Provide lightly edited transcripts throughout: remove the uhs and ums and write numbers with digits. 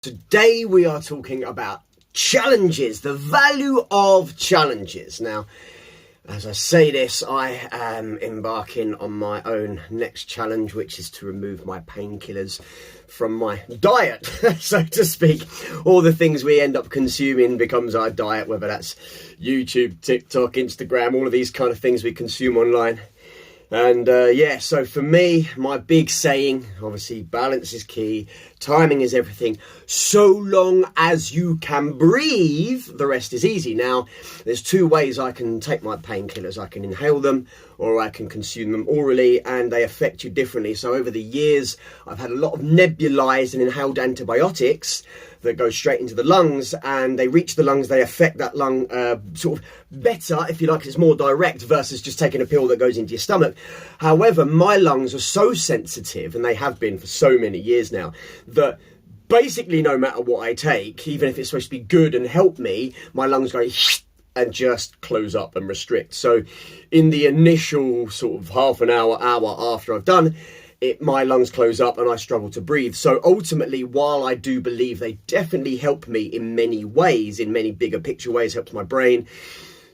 Today we are talking about challenges, the value of challenges. Now, as I say this, I am embarking on my own next challenge, which is to remove my painkillers from my diet, so to speak. All the things we end up consuming becomes our diet, whether that's YouTube, TikTok, Instagram, all of these kind of things we consume online. And so for me, my big saying, obviously, balance is key, timing is everything. So long as you can breathe, the rest is easy. Now, there's two ways I can take my painkillers. I can inhale them or I can consume them orally, and they affect you differently. So over the years, I've had a lot of nebulized and inhaled antibiotics that go straight into the lungs, and they reach the lungs, they affect that lung sort of better, if you like. It's more direct versus just taking a pill that goes into your stomach. However, my lungs are so sensitive, and they have been for so many years now, that basically no matter what I take, even if it's supposed to be good and help me, my lungs go and just close up and restrict. So in the initial sort of half an hour after I've done it, my lungs close up and I struggle to breathe. So ultimately, while I do believe they definitely help me in many ways, in many bigger picture ways, helps my brain,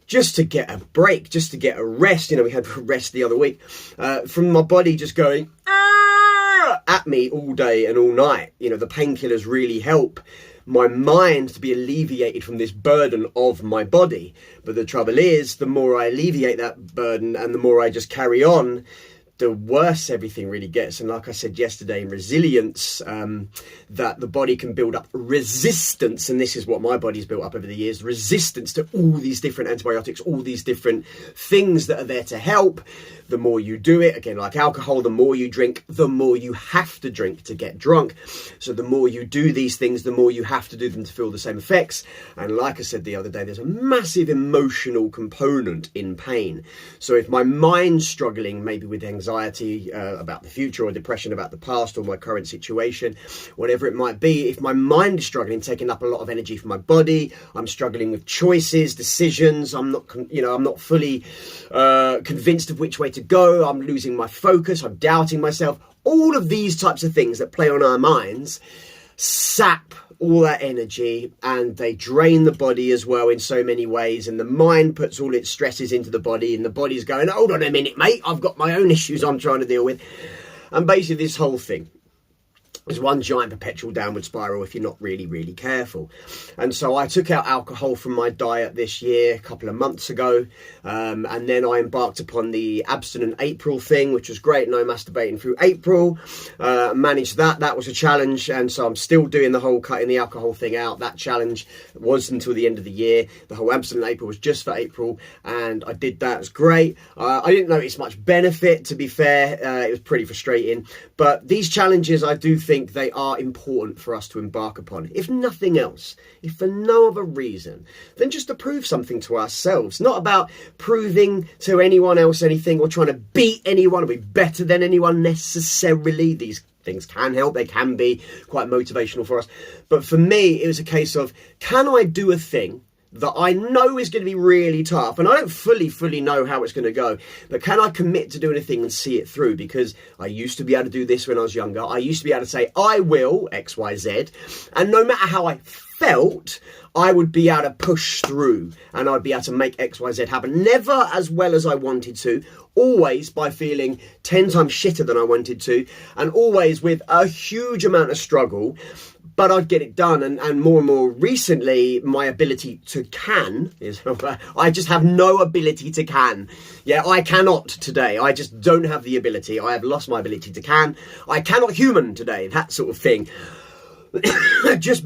just to get a break, just to get a rest. You know, we had rest the other week from my body just going at me all day and all night. You know, the painkillers really help my mind to be alleviated from this burden of my body. But the trouble is, the more I alleviate that burden and the more I just carry on, the worse everything really gets. And like I said yesterday, in resilience, that the body can build up resistance, and this is what my body's built up over the years, resistance to all these different antibiotics, all these different things that are there to help. The more you do it, again, like alcohol, the more you drink, the more you have to drink to get drunk. So the more you do these things, the more you have to do them to feel the same effects. And like I said the other day, there's a massive emotional component in pain. So if my mind's struggling, maybe with anxiety about the future, or depression about the past, or my current situation, whatever it might be, if my mind is struggling, taking up a lot of energy from my body, I'm struggling with choices, decisions, I'm not fully convinced of which way to go, I'm losing my focus, I'm doubting myself, all of these types of things that play on our minds sap all that energy, and they drain the body as well in so many ways. And the mind puts all its stresses into the body, and the body's going, hold on a minute, mate, I've got my own issues I'm trying to deal with. And basically this whole thing is one giant perpetual downward spiral if you're not really, really careful. And so I took out alcohol from my diet this year, a couple of months ago, and then I embarked upon the abstinent April thing, which was great. No masturbating through April, managed that. That was a challenge, and so I'm still doing the whole cutting the alcohol thing out. That challenge was until the end of the year. The whole abstinent April was just for April, and I did that. It was great. I didn't notice much benefit, to be fair. It was pretty frustrating, but these challenges, I do think they are important for us to embark upon. If nothing else, if for no other reason, then just to prove something to ourselves. Not about proving to anyone else anything or trying to beat anyone or be better than anyone necessarily. These things can help, they can be quite motivational for us. But for me, it was a case of, can I do a thing that I know is going to be really tough, and I don't fully know how it's going to go, but can I commit to doing a thing and see it through? Because I used to be able to do this when I was younger. I used to be able to say, I will X, Y, Z, and no matter how I felt, I would be able to push through, and I'd be able to make X, Y, Z happen. Never as well as I wanted to, always by feeling 10 times shitter than I wanted to, and always with a huge amount of struggle, but I'd get it done. And more recently, my ability to can is, I just have no ability to can. Yeah, I cannot today. I just don't have the ability. I have lost my ability to can. I cannot human today, that sort of thing. Just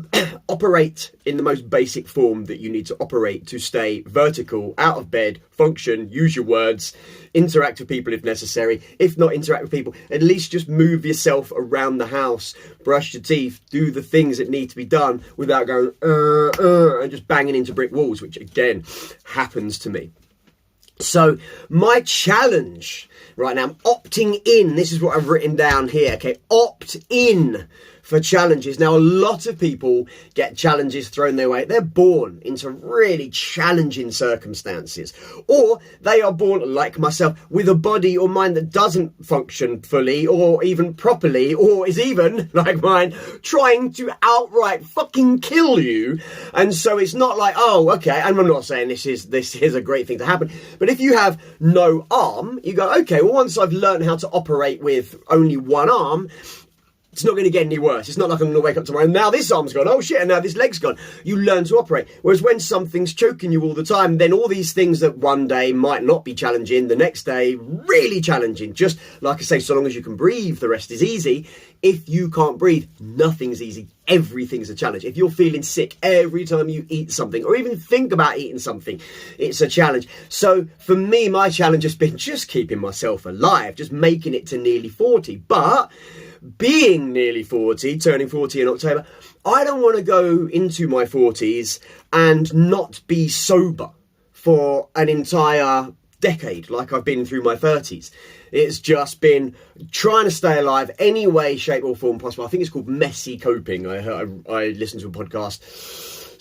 operate in the most basic form that you need to operate to stay vertical, out of bed, function, use your words, interact with people if necessary. If not interact with people, at least just move yourself around the house, brush your teeth, do the things that need to be done without going and just banging into brick walls, which again happens to me. So my challenge right now, I'm opting in. This is what I've written down here. Okay, opt in for challenges. Now, a lot of people get challenges thrown their way. They're born into really challenging circumstances, or they are born, like myself, with a body or mind that doesn't function fully or even properly, or is even, like mine, trying to outright fucking kill you. And so it's not like, oh, okay, and I'm not saying this is a great thing to happen, but if you have no arm, you go, okay, well, once I've learned how to operate with only one arm, it's not going to get any worse. It's not like I'm going to wake up tomorrow and now this arm's gone, oh shit, and now this leg's gone. You learn to operate. Whereas when something's choking you all the time, then all these things that one day might not be challenging, the next day really challenging. Just like I say, so long as you can breathe, the rest is easy. If you can't breathe, nothing's easy. Everything's a challenge. If you're feeling sick every time you eat something or even think about eating something, it's a challenge. So for me, my challenge has been just keeping myself alive, just making it to nearly 40. But being nearly 40, turning 40 in October, I don't want to go into my 40s and not be sober for an entire decade like I've been through my 30s. It's just been trying to stay alive any way, shape or form possible. I think it's called messy coping. I listened to a podcast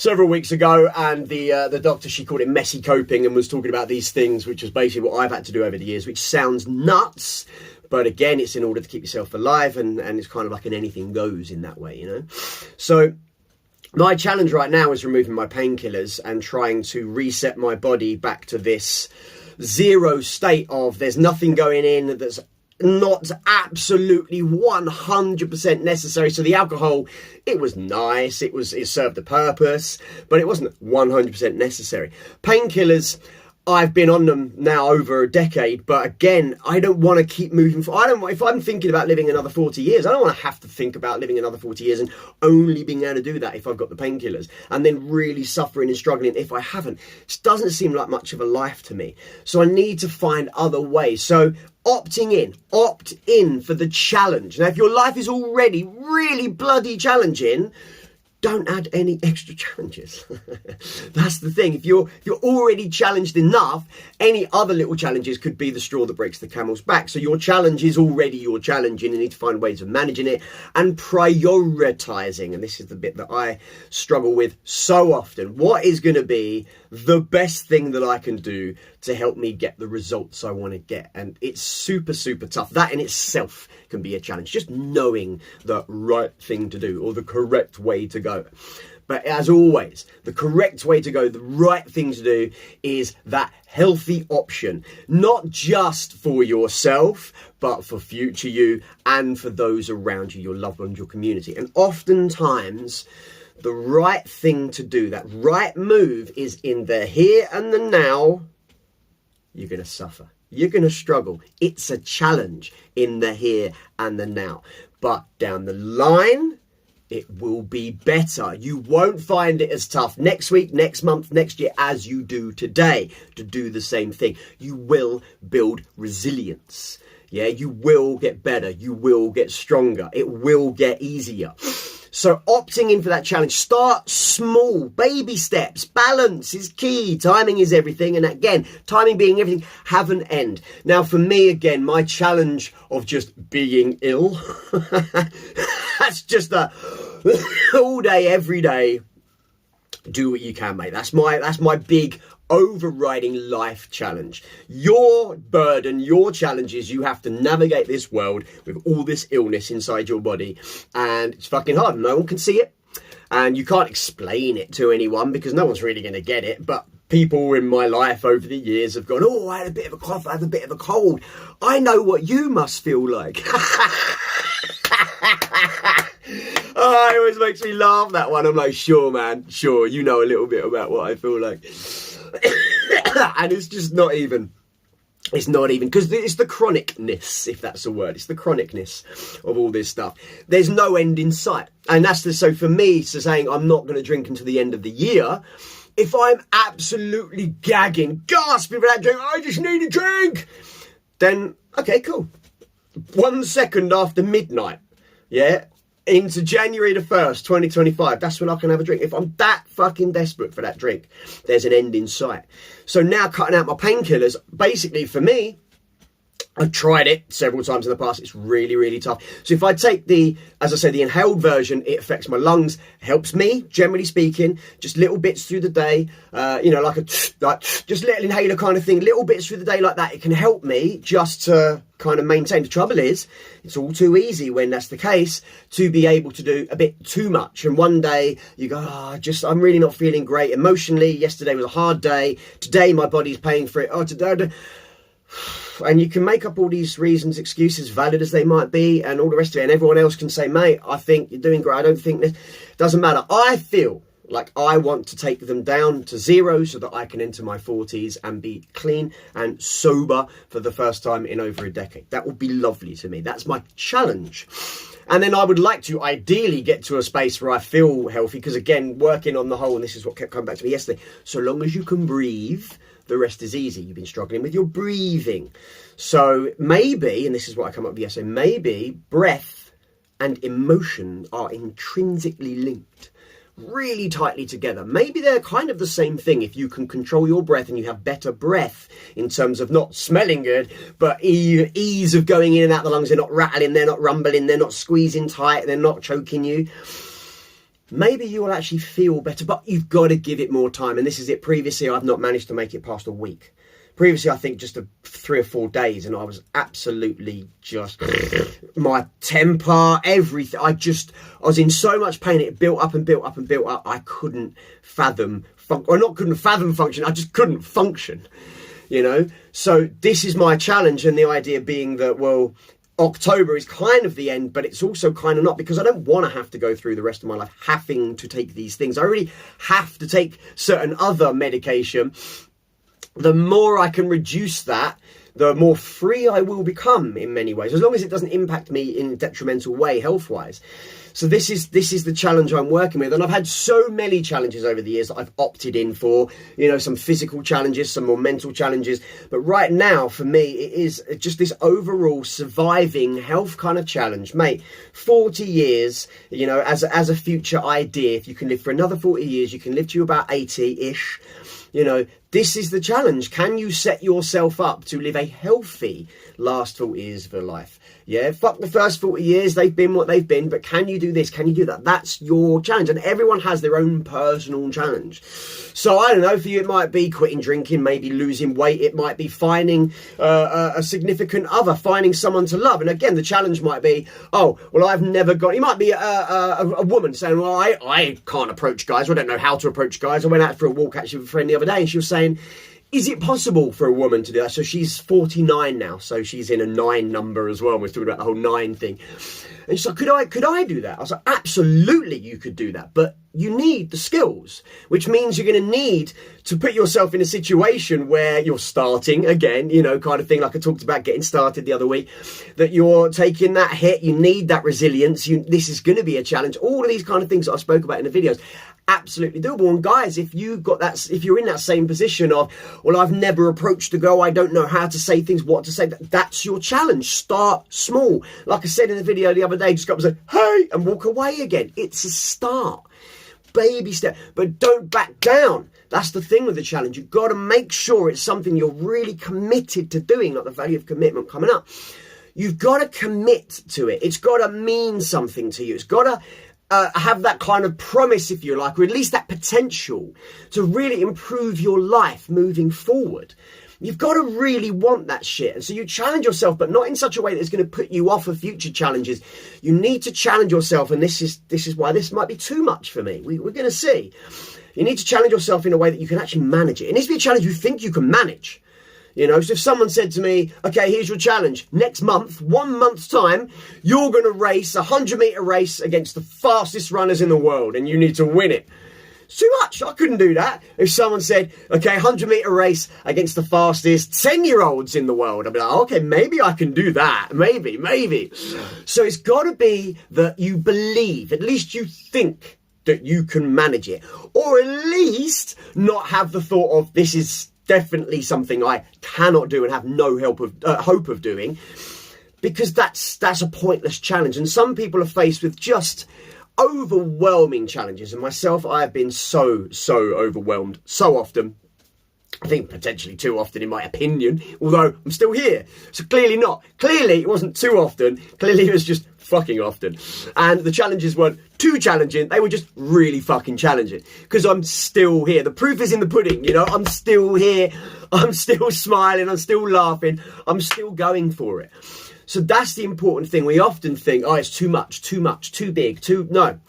several weeks ago, and the doctor, she called it messy coping and was talking about these things, which is basically what I've had to do over the years, which sounds nuts. But again, it's in order to keep yourself alive, and it's kind of like an anything goes in that way, you know? So my challenge right now is removing my painkillers and trying to reset my body back to this zero state of there's nothing going in that's not absolutely 100% necessary. So the alcohol, it was nice, it served a purpose, but it wasn't 100% necessary. Painkillers, I've been on them now over a decade, but again, I don't want to keep moving forward. If I'm thinking about living another 40 years, I don't want to have to think about living another 40 years and only being able to do that if I've got the painkillers, and then really suffering and struggling if I haven't. It doesn't seem like much of a life to me. So I need to find other ways. So opt in for the challenge. Now, if your life is already really bloody challenging, don't add any extra challenges. That's the thing. If you're already challenged enough, any other little challenges could be the straw that breaks the camel's back. So your challenge is already your challenge, and you need to find ways of managing it and prioritizing. And this is the bit that I struggle with so often. What is going to be the best thing that I can do to help me get the results I want to get? And it's super, super tough. That in itself can be a challenge, just knowing the right thing to do or the correct way to go. But as always, the correct way to go, the right thing to do is that healthy option, not just for yourself, but for future you and for those around you, your loved ones, your community. And oftentimes, the right thing to do, that right move, is in the here and the now. You're going to suffer. You're going to struggle. It's a challenge in the here and the now. But down the line, it will be better. You won't find it as tough next week, next month, next year as you do today to do the same thing. You will build resilience. Yeah, you will get better. You will get stronger. It will get easier. So opting in for that challenge, start small, baby steps. Balance is key. Timing is everything. And again, timing being everything, have an end. Now, for me, again, my challenge of just being ill, that's just a all day, every day, do what you can, mate. That's my big overriding life challenge. Your burden, your challenge is you have to navigate this world with all this illness inside your body, and it's fucking hard. No one can see it, and you can't explain it to anyone because no one's really going to get it. But people in my life over the years have gone, oh, I had a bit of a cough, I had a bit of a cold. I know what you must feel like. Oh, it always makes me laugh, that one. I'm like, sure, man, sure, you know a little bit about what I feel like. And it's just not even, because it's the chronicness, if that's a word. It's the chronicness of all this stuff. There's no end in sight. And so for me, so saying I'm not going to drink until the end of the year, if I'm absolutely gasping for that drink, I just need a drink, then, okay, cool. 1 second after midnight, yeah, into January the 1st, 2025, that's when I can have a drink. If I'm that fucking desperate for that drink, there's an end in sight. So now cutting out my painkillers, basically for me, I've tried it several times in the past. It's really, really tough. So if I take as I say, the inhaled version, it affects my lungs, helps me, generally speaking, just little bits through the day, like just little inhaler kind of thing, little bits through the day like that. It can help me just to kind of maintain. The trouble is, it's all too easy when that's the case to be able to do a bit too much. And one day you go, I'm really not feeling great emotionally. Yesterday was a hard day. Today my body's paying for it. Today. And you can make up all these reasons, excuses, valid as they might be, and all the rest of it. And everyone else can say, mate, I think you're doing great. I don't think this. Doesn't matter. I feel like I want to take them down to zero so that I can enter my 40s and be clean and sober for the first time in over a decade. That would be lovely to me. That's my challenge. And then I would like to ideally get to a space where I feel healthy, because again, working on the whole, and this is what kept coming back to me yesterday, so long as you can breathe, the rest is easy. You've been struggling with your breathing. So maybe, and this is what I come up with yesterday, maybe breath and emotion are intrinsically linked, really tightly together. Maybe they're kind of the same thing. If you can control your breath and you have better breath in terms of not smelling good, but ease of going in and out the lungs, they're not rattling, they're not rumbling, they're not squeezing tight, they're not choking you. Maybe you will actually feel better, but you've got to give it more time. And this is it. Previously, I've not managed to make it past a week. Previously, I think just 3 or 4 days, and I was absolutely just my temper, everything. I was in so much pain. It built up and built up and built up. I couldn't fathom, couldn't fathom function. I just couldn't function, So this is my challenge, and the idea being that, well, October is kind of the end, but it's also kind of not, because I don't want to have to go through the rest of my life having to take these things. I really have to take certain other medication. The more I can reduce that, the more free I will become in many ways, as long as it doesn't impact me in a detrimental way health-wise. So this is the challenge I'm working with. And I've had so many challenges over the years that I've opted in for, some physical challenges, some more mental challenges. But right now, for me, it is just this overall surviving health kind of challenge. Mate, 40 years, as a future idea, if you can live for another 40 years, you can live to about 80-ish. This is the challenge. Can you set yourself up to live a healthy last 40 years of your life? Yeah, fuck the first 40 years. They've been what they've been, but can you do this? Can you do that? That's your challenge. And everyone has their own personal challenge. So I don't know, for you, it might be quitting drinking, maybe losing weight. It might be finding a significant other, finding someone to love. And again, the challenge might be, I've never got, you might be a woman saying, well, I can't approach guys. I don't know how to approach guys. I went out for a walk actually with a friend the other day, and she was saying, is it possible for a woman to do that? So she's 49 now, so she's in a 9 number as well. We're talking about the whole 9 thing. And she's like, could I do that? I was like, absolutely you could do that, but you need the skills, which means you're going to need to put yourself in a situation where you're starting again, kind of thing, like I talked about getting started the other week, that you're taking that hit, you need that resilience, this is going to be a challenge. All of these kind of things that I spoke about in the videos, absolutely doable. And guys, if you're in that same position of, well, I've never approached a girl, I don't know how to say things, what to say, that's your challenge. Start small. Like I said in the video the other day, just go up and say, hey, and walk away again. It's a start. Baby step, but don't back down. That's the thing with the challenge. You've got to make sure it's something you're really committed to doing, like the value of commitment coming up. You've got to commit to it. It's got to mean something to you. It's got to have that kind of promise, if you like, or at least that potential to really improve your life moving forward. You've got to really want that shit. And so you challenge yourself, but not in such a way that's going to put you off of future challenges. You need to challenge yourself, and this is why this might be too much for me. We're going to see. You need to challenge yourself in a way that you can actually manage it. It needs to be a challenge you think you can manage. So if someone said to me, okay, here's your challenge. Next month, 1 month's time, you're going to race a 100-meter race against the fastest runners in the world, and you need to win it. It's too much. I couldn't do that. If someone said, okay, 100-meter race against the fastest 10-year-olds in the world, I'd be like, okay, maybe I can do that. Maybe. So it's got to be that you believe, at least you think that you can manage it, or at least not have the thought of, this is definitely something I cannot do and have no hope of doing, because that's a pointless challenge. And some people are faced with just overwhelming challenges, and myself, I have been so overwhelmed so often. I think potentially too often in my opinion, although I'm still here. So clearly not. Clearly it wasn't too often. Clearly it was just fucking often. And the challenges weren't too challenging. They were just really fucking challenging. Because I'm still here. The proof is in the pudding, you know. I'm still here. I'm still smiling. I'm still laughing. I'm still going for it. So that's the important thing. We often think, oh, it's too much, too big, no.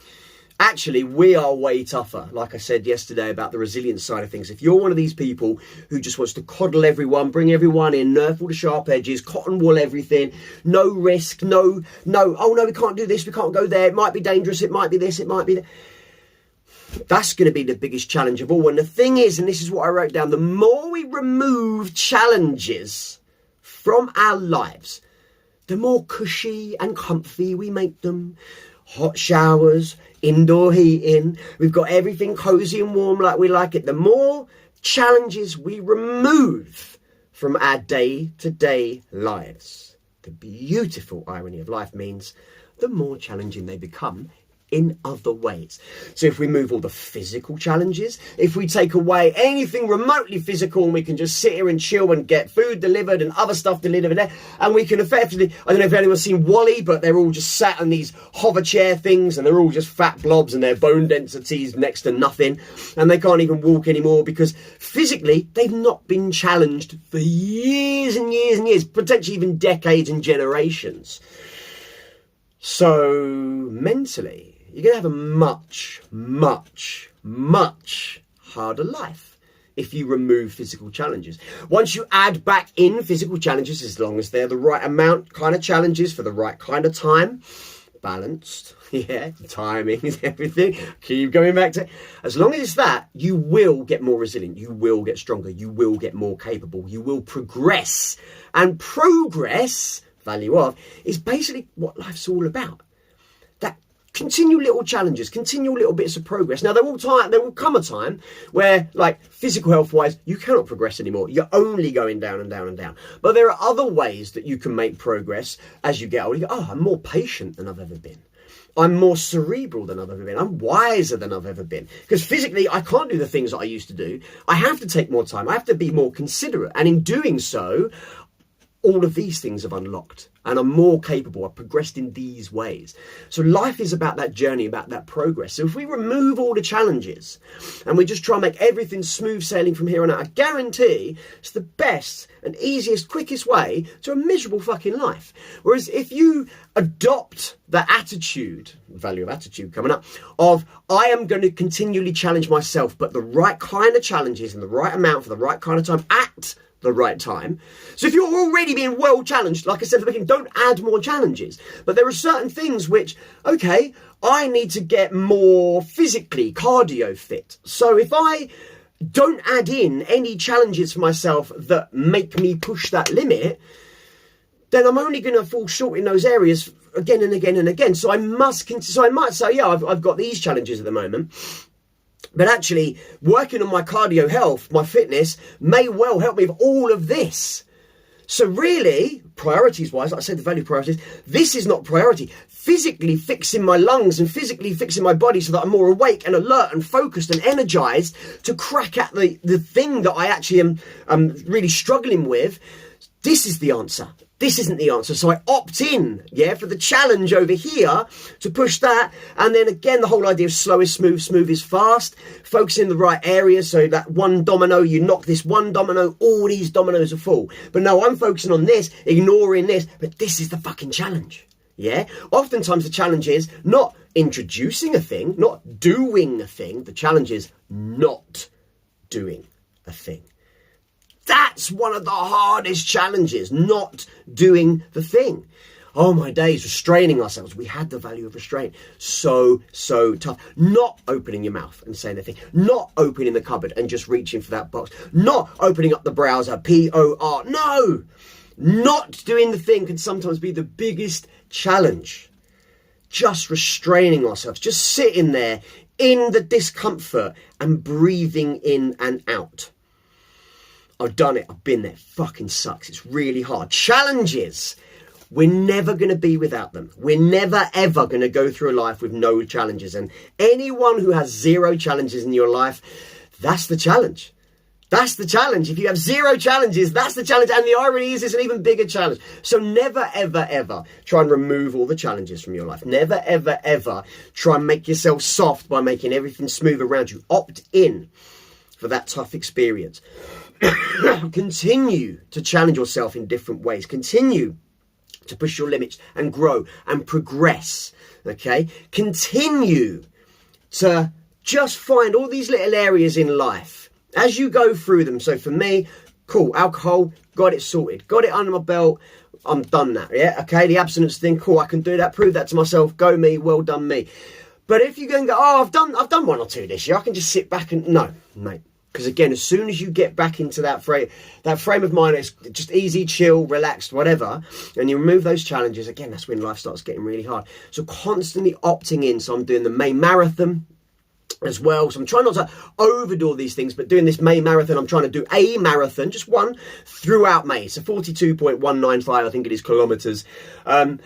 Actually, we are way tougher. Like I said yesterday about the resilience side of things. If you're one of these people who just wants to coddle everyone, bring everyone in, nerf all the sharp edges, cotton wool everything, no risk, no, oh no, we can't do this, we can't go there, it might be dangerous, it might be this, it might be that. That's going to be the biggest challenge of all. And the thing is, and this is what I wrote down, the more we remove challenges from our lives, the more cushy and comfy we make them. Hot showers, indoor heating, we've got everything cozy and warm like we like it. The more challenges we remove from our day-to-day lives, the beautiful irony of life means the more challenging they become in other ways. So if we move all the physical challenges, if we take away anything remotely physical and we can just sit here and chill and get food delivered and other stuff delivered there, and we can effectively, I don't know if anyone's seen Wall-E, but they're all just sat on these hover chair things and they're all just fat blobs and their bone density's next to nothing and they can't even walk anymore because physically they've not been challenged for years and years and years, potentially even decades and generations. So mentally, you're going to have a much, much, much harder life if you remove physical challenges. Once you add back in physical challenges, as long as they're the right amount kind of challenges for the right kind of time, balanced, yeah, timing is everything, keep going back to it. As long as it's that, you will get more resilient, you will get stronger, you will get more capable, you will progress. And progress, value of, is basically what life's all about. Continue little challenges, continue little bits of progress. Now, there will come a time where, like, physical health-wise, you cannot progress anymore. You're only going down and down and down. But there are other ways that you can make progress as you get older. You go, oh, I'm more patient than I've ever been. I'm more cerebral than I've ever been. I'm wiser than I've ever been. Because physically, I can't do the things that I used to do. I have to take more time. I have to be more considerate. And in doing so, all of these things have unlocked and I'm more capable. I've progressed in these ways. So life is about that journey, about that progress. So if we remove all the challenges and we just try and make everything smooth sailing from here on out, I guarantee it's the best and easiest, quickest way to a miserable fucking life. Whereas if you adopt the attitude, value of attitude coming up, of I am going to continually challenge myself, but the right kind of challenges and the right amount for the right kind of time at the right time. So if you're already being well challenged, like I said at the beginning, don't add more challenges. But there are certain things which, okay, I need to get more physically cardio fit. So if I don't add in any challenges for myself that make me push that limit, then I'm only going to fall short in those areas again and again and again. So I might say, yeah, I've got these challenges at the moment. But actually, working on my cardio health, my fitness, may well help me with all of this. So really, priorities-wise, like I said, the value priorities, this is not priority. Physically fixing my lungs and physically fixing my body so that I'm more awake and alert and focused and energized to crack at the thing that I actually am really struggling with, this is the answer. This isn't the answer. So I opt in, yeah, for the challenge over here to push that. And then again, the whole idea of slow is smooth, smooth is fast. Focus in the right area. So that one domino, you knock this one domino, all these dominoes are full. But no, I'm focusing on this, ignoring this. But this is the fucking challenge. Yeah. Oftentimes the challenge is not introducing a thing, not doing a thing. The challenge is not doing a thing. That's one of the hardest challenges, not doing the thing. Oh my days, restraining ourselves. We had the value of restraint. So tough. Not opening your mouth and saying the thing. Not opening the cupboard and just reaching for that box. Not opening up the browser, POR. No! Not doing the thing can sometimes be the biggest challenge. Just restraining ourselves. Just sitting there in the discomfort and breathing in and out. I've done it. I've been there. Fucking sucks. It's really hard. Challenges. We're never going to be without them. We're never, ever going to go through a life with no challenges. And anyone who has zero challenges in your life, that's the challenge. That's the challenge. If you have 0 challenges, that's the challenge. And the irony is, it's an even bigger challenge. So never, ever, ever try and remove all the challenges from your life. Never, ever, ever try and make yourself soft by making everything smooth around you. Opt in for that tough experience. Continue to challenge yourself in different ways. Continue to push your limits and grow and progress. Okay? Continue to just find all these little areas in life as you go through them. So for me, cool, alcohol, got it sorted, got it under my belt, I'm done now, yeah? Okay, the abstinence thing, cool, I can do that, prove that to myself, go me, well done me. But if you go and go, oh, I've done 1 or 2 this year, I can just sit back and, no, mate. Because again, as soon as you get back into that frame of mind, it's just easy, chill, relaxed, whatever, and you remove those challenges, again, that's when life starts getting really hard. So constantly opting in. So I'm doing the May Marathon as well. So I'm trying not to overdo all these things, but doing this May Marathon, I'm trying to do a marathon, just one, throughout May. So 42.195, I think it is, kilometres. And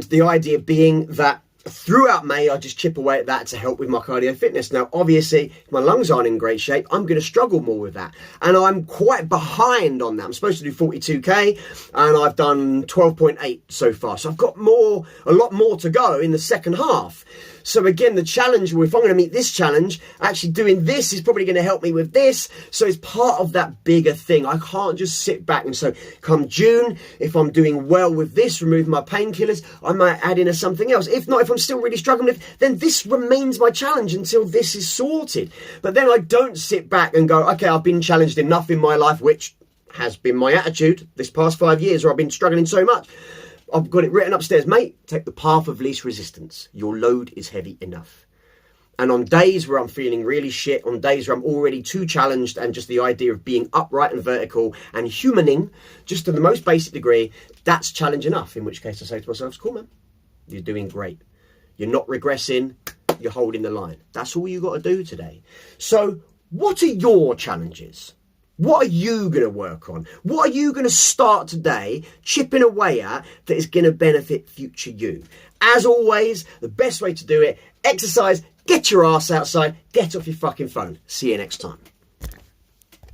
the idea being that throughout May, I just chip away at that to help with my cardio fitness. Now, obviously, if my lungs aren't in great shape, I'm going to struggle more with that. And I'm quite behind on that. I'm supposed to do 42k, and I've done 12.8 so far. So I've got a lot more to go in the second half. So again, the challenge, if I'm going to meet this challenge, actually doing this is probably going to help me with this. So it's part of that bigger thing. I can't just sit back. And so come June, if I'm doing well with this, removing my painkillers, I might add in something else. If not, if I'm still really struggling with, then this remains my challenge until this is sorted. But then I don't sit back and go, okay, I've been challenged enough in my life, which has been my attitude this past 5 years, where I've been struggling so much. I've got it written upstairs, mate, take the path of least resistance. Your load is heavy enough. And on days where I'm feeling really shit, on days where I'm already too challenged, and just the idea of being upright and vertical and humaning, just to the most basic degree, that's challenge enough. In which case I say to myself, cool, man, you're doing great. You're not regressing, you're holding the line. That's all you got to do today. So what are your challenges? What are you going to work on? What are you going to start today chipping away at that is going to benefit future you? As always, the best way to do it, exercise, get your ass outside, get off your fucking phone. See you next time.